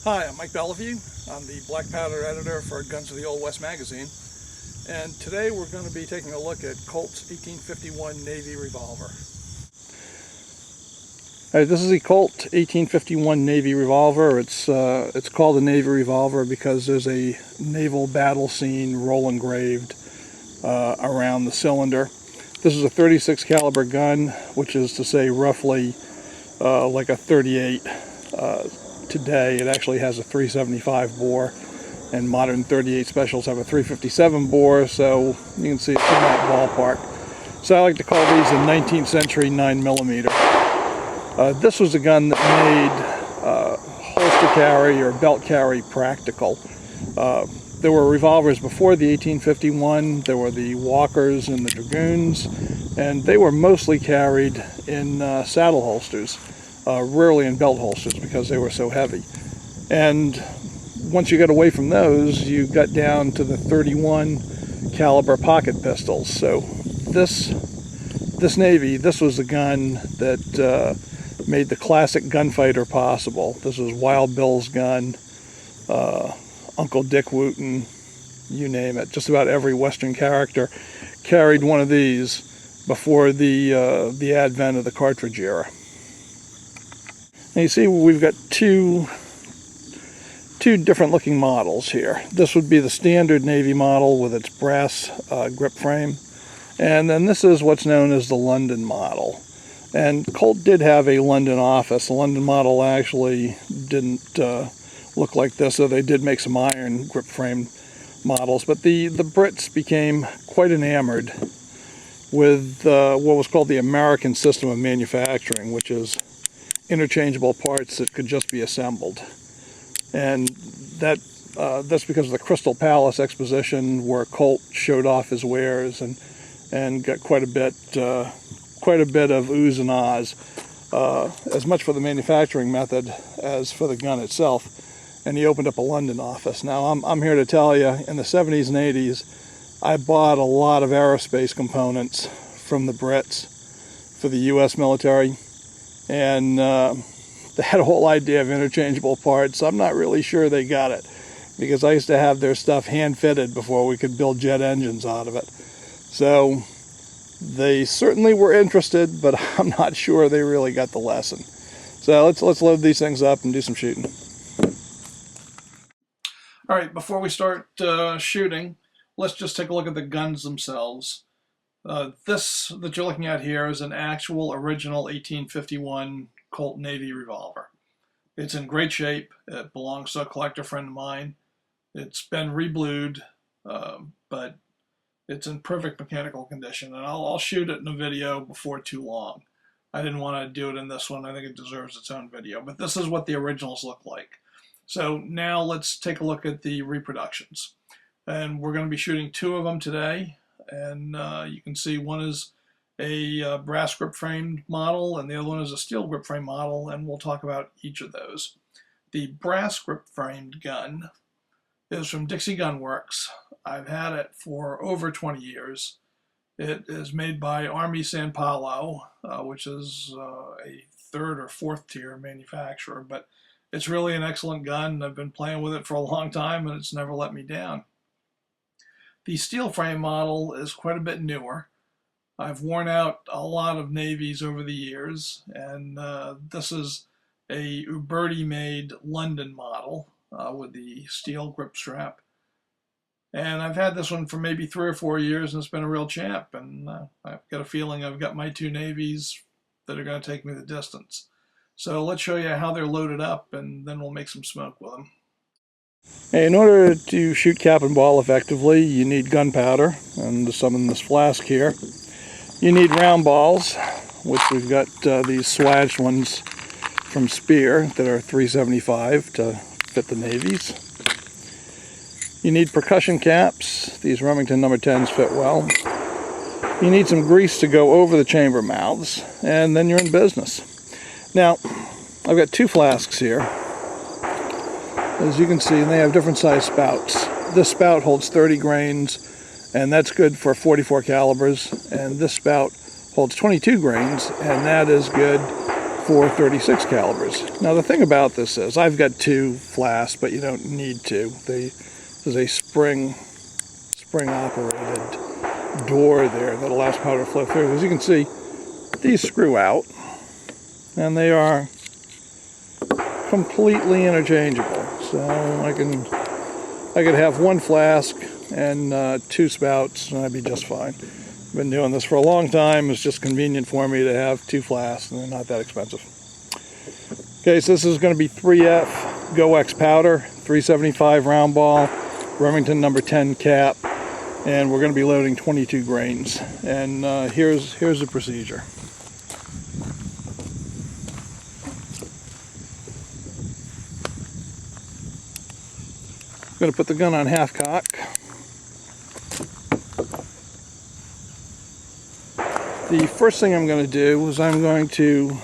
Hi, I'm Mike Bellevue. I'm the Black Powder editor for Guns of the Old West magazine. And today we're going to be taking a look at Colt's 1851 Navy revolver. All right, this is the Colt 1851 Navy revolver. It's called a Navy revolver because there's a naval battle scene roll engraved around the cylinder. This is a 36 caliber gun, which is to say roughly like a 38. Today it actually has a 375 bore, and modern 38 specials have a 357 bore, so you can see it's in that ballpark. So I like to call these a 19th century 9mm. This was a gun that made holster carry or belt carry practical. There were revolvers before the 1851. There were the Walkers and the Dragoons, and they were mostly carried in saddle holsters. Rarely in belt holsters because they were so heavy. And once you got away from those, you got down to the 31 caliber pocket pistols. So this Navy, this was the gun that made the classic gunfighter possible. This was Wild Bill's gun, Uncle Dick Wooten, you name it. Just about every Western character carried one of these before the advent of the cartridge era. And you see we've got two different looking models here. This would be the standard Navy model with its brass grip frame, and then this is what's known as the London model. And Colt did have a London office. The London model actually didn't look like this, so they did make some iron grip frame models, but the Brits became quite enamored with what was called the American system of manufacturing, which is interchangeable parts that could just be assembled. And that's because of the Crystal Palace exposition, where Colt showed off his wares and got quite a bit of oohs and ahs, as much for the manufacturing method as for the gun itself. And he opened up a London office. Now I'm here to tell you, in the 70s and 80s, I bought a lot of aerospace components from the Brits for the U.S. military. And they had a whole idea of interchangeable parts. I'm not really sure they got it, because I used to have their stuff hand-fitted before we could build jet engines out of it. So they certainly were interested, but I'm not sure they really got the lesson. So let's load these things up and do some shooting. All right, before we start shooting, let's just take a look at the guns themselves. This that you're looking at here is an actual original 1851 Colt Navy revolver. It's in great shape. It belongs to a collector friend of mine. It's been reblued, but it's in perfect mechanical condition, and I'll shoot it in a video before too long. I didn't want to do it in this one. I think it deserves its own video, but this is what the originals look like. So now let's take a look at the reproductions. And we're going to be shooting two of them today. And you can see one is a brass grip framed model and the other one is a steel grip frame model, and we'll talk about each of those. The brass grip framed gun is from Dixie Gun Works. I've had it for over 20 years. It is made by Army San Paulo, which is a third or fourth tier manufacturer, but it's really an excellent gun. I've been playing with it for a long time and it's never let me down. The steel frame model is quite a bit newer. I've worn out a lot of Navies over the years, and this is a Uberti-made London model with the steel grip strap. And I've had this one for maybe 3 or 4 years, and it's been a real champ. And I've got a feeling I've got my two Navies that are going to take me the distance. So let's show you how they're loaded up, and then we'll make some smoke with them. In order to shoot cap and ball effectively, you need gunpowder, and some in this flask here. You need round balls, which we've got these swatched ones from Spear that are 375 to fit the Navies. You need percussion caps. These Remington number 10s fit well. You need some grease to go over the chamber mouths, and then you're in business. Now, I've got two flasks here. As you can see, they have different size spouts. This spout holds 30 grains, and that's good for 44 calibers. And this spout holds 22 grains, and that is good for 36 calibers. Now the thing about this is, I've got 2 flasks, but you don't need to. There's a spring operated door there that allows powder to flow through. As you can see, these screw out, and they are completely interchangeable. So I could have 1 flask and 2 spouts, and I'd be just fine. Been doing this for a long time. It's just convenient for me to have 2 flasks, and they're not that expensive. Okay, so this is going to be 3F GoX powder, 375 round ball, Remington number 10 cap, and we're going to be loading 22 grains. And here's the procedure. I'm going to put the gun on half cock. The first thing I'm going to do is I'm going to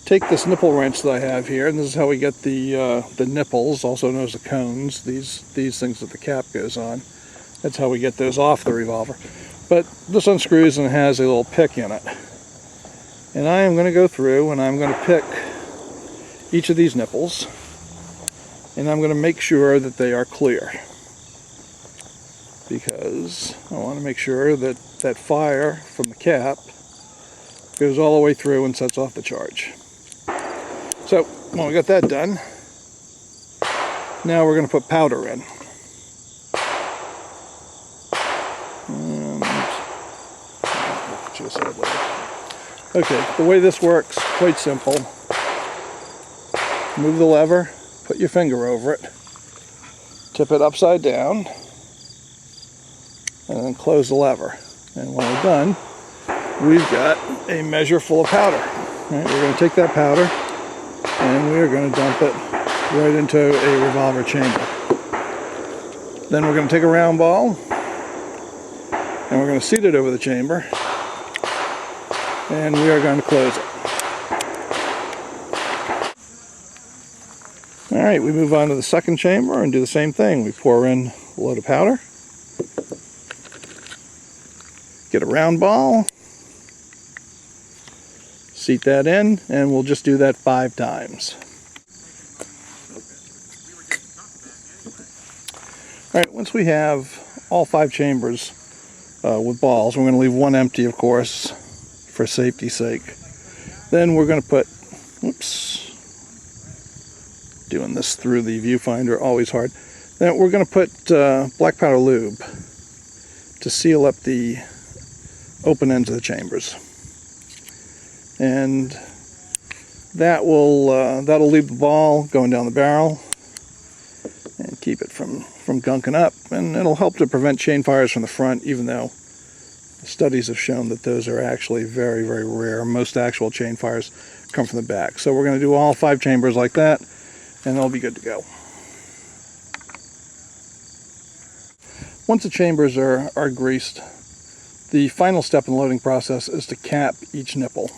take this nipple wrench that I have here, and this is how we get the nipples, also known as the cones, these things that the cap goes on. That's how we get those off the revolver. But this unscrews and has a little pick in it. And I am going to go through and I'm going to pick each of these nipples, and I'm going to make sure that they are clear, because I want to make sure that that fire from the cap goes all the way through and sets off the charge. So when we got that done, now we're going to put powder in. Okay, the way this works, quite simple. Move the lever, put your finger over it, tip it upside down, and then close the lever. And when we're done, we've got a measure full of powder. Right, we're going to take that powder and we're going to dump it right into a revolver chamber. Then we're going to take a round ball and we're going to seat it over the chamber, and we are going to close it. Alright, we move on to the second chamber and do the same thing. We pour in a load of powder, get a round ball, seat that in, and we'll just do that 5 times. Alright, once we have all 5 chambers with balls, we're going to leave 1 empty, of course, for safety's sake. Then we're going to put, doing this through the viewfinder, always hard. Then we're going to put black powder lube to seal up the open ends of the chambers, and that'll leave the ball going down the barrel and keep it from gunking up, and it'll help to prevent chain fires from the front, even though studies have shown that those are actually very, very rare. Most actual chain fires come from the back. So we're going to do all 5 chambers like that, and they'll be good to go. Once the chambers are greased, the final step in the loading process is to cap each nipple.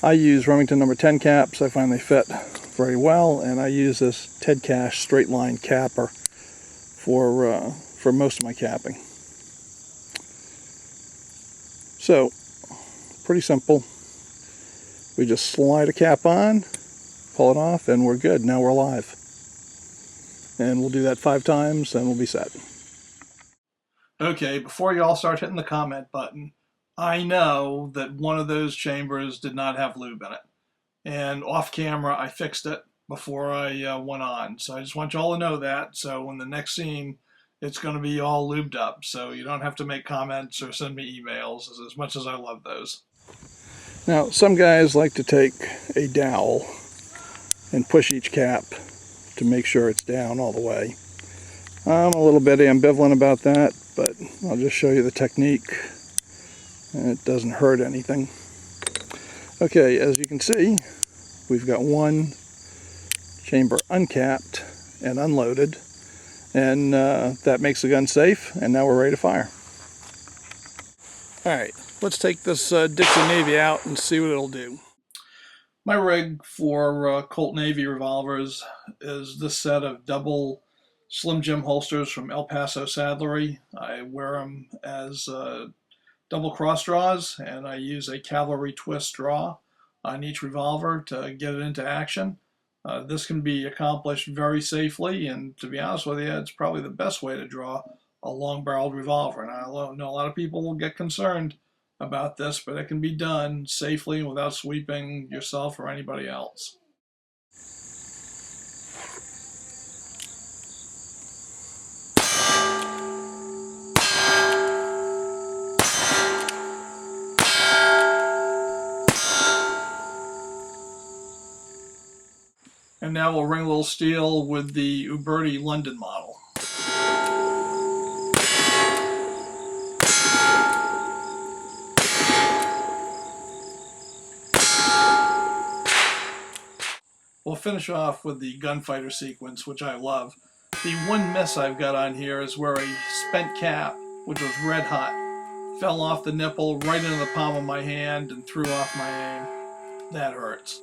I use Remington number 10 caps. I find they fit very well, and I use this Ted Cash straight line capper for most of my capping. So, pretty simple. We just slide a cap on, pull it off, and we're good. Now we're live. And we'll do that 5 times, and we'll be set. Okay, before you all start hitting the comment button, I know that one of those chambers did not have lube in it. And off camera, I fixed it before I went on. So I just want you all to know that. So in the next scene, it's going to be all lubed up. So you don't have to make comments or send me emails, as much as I love those. Now, some guys like to take a dowel and push each cap to make sure it's down all the way. I'm a little bit ambivalent about that, but I'll just show you the technique. And it doesn't hurt anything. Okay, as you can see, we've got 1 chamber uncapped and unloaded, and that makes the gun safe, and now we're ready to fire. Alright, let's take this Dixie Navy out and see what it'll do. My rig for Colt Navy revolvers is this set of double Slim Jim holsters from El Paso Saddlery. I wear them as double cross draws, and I use a cavalry twist draw on each revolver to get it into action. This can be accomplished very safely, and to be honest with you, it's probably the best way to draw a long-barreled revolver. And I know a lot of people will get concerned about this, but it can be done safely and without sweeping yourself or anybody else. And now we'll ring a little steel with the Uberti London model. We'll finish off with the gunfighter sequence, which I love. The one miss I've got on here is where a spent cap, which was red hot, fell off the nipple right into the palm of my hand and threw off my aim. That hurts.